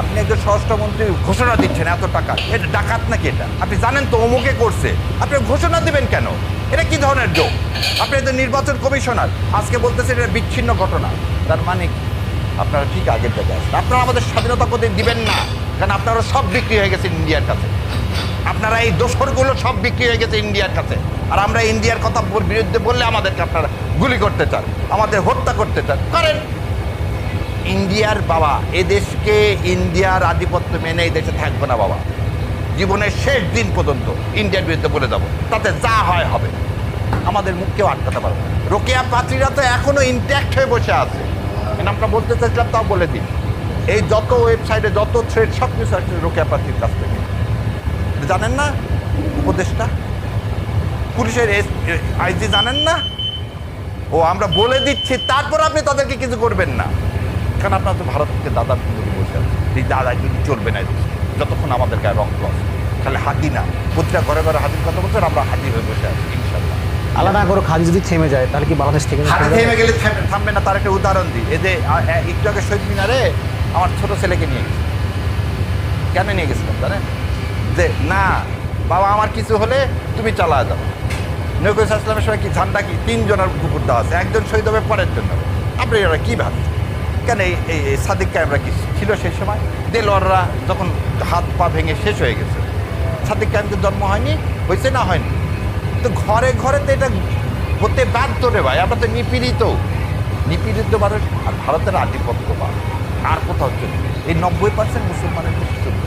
আপনি একজন স্বরাষ্ট্রমন্ত্রী ঘোষণা দিচ্ছেন এত টাকা, এটা ডাকাত নাকি? এটা আপনি জানেন তো অমুকে করছে, আপনি ঘোষণা দিবেন কেন? এটা কি ধরনের যোগ? আপনি তো নির্বাচন কমিশনার, আজকে বলতেছেন এটা বিচ্ছিন্ন ঘটনা। তার মানে কি? আপনারা ঠিক আগের জায়গায় আছেন। আপনারা আমাদের স্বাধীনতা কোনোদিন দিবেন না, কারণ আপনারা সব বিক্রি হয়ে গেছে ইন্ডিয়ার কাছে। আপনারা এই দোসরগুলো সব বিক্রি হয়ে গেছে ইন্ডিয়ার কাছে। আর আমরা ইন্ডিয়ার কথা বিরুদ্ধে বললে আমাদেরকে আপনারা গুলি করতে চান, আমাদের হত্যা করতে চান, করেন। ইন্ডিয়ার বাবা, এদেশকে ইন্ডিয়ার আধিপত্য মেনে এই দেশে থাকবে না বাবা। জীবনের শেষ দিন পর্যন্ত ইন্ডিয়ার বিরুদ্ধে বলে যাবো, তাতে যা হয় হবে। আমাদের মুখ কেউ আটকাতে পারবে না। রোকেয়া পাত্রীরা তো এখনো ইনট্যাক্ট হয়ে বসে আছে। আমরা বলতে চাইছিলাম, তাও বলে দিন। এই যত ওয়েবসাইটে যত থ্রেড সব কিছু আসছে রোকেয়া পাত্রীর কাছ থেকে। জানেন না উপদেশটা? পুলিশের আইজি জানেন না? ও আমরা বলে দিচ্ছি, তারপর আপনি তাদেরকে কিছু করবেন না, কারণ আপনার তো ভারতকে দাদার কিন্তু বসে আছে। এই দাদা কিন্তু চলবে না যতক্ষণ আমাদের গায়ে রক্ত আছে। তাহলে হাতি না, প্রতিটা ঘরে ঘরে হাতির কথা বলছেন, আমরা হাতি হয়ে বসে আছি ইনশাল্লাহ। আলাদা করে খাদি যদি থেমে যায় তাহলে কি বাংলাদেশ থেকে হাতি থেমে গেলে থামবে না। তার একটা উদাহরণ দিই। এই যে একটু আগে শহীদ মিনারে আমার ছোট ছেলেকে নিয়ে গেছে। কেন নিয়ে গেছিলাম জানেন? যে না বাবা, আমার কিছু হলে তুমি চালা যাও। নবী সাল্লামের সময় কি ঝান্ডা কি 3 জনের কুকুর দেওয়া আছে, একজন শহীদ হবে পরের জন্য। আপনি এরা কী ভাবছেন? কেন এই সাদিক কায়েমরা কি ছিল সেই সময়? দেলোয়াররা যখন হাত পা ভেঙে শেষ হয়ে গেছে, সাদিক কায়েমদের জন্ম হয়নি? হয়েছে না হয়নি? তো ঘরে ঘরে তো এটা হতে বাধ্য রে ভাই। আমরা তো নিপীড়িত মানুষ। আর ভারতের আধিপত্যবাদ আর কোথাও হচ্ছে এই 90% মুসলমানের দেশ চলবে।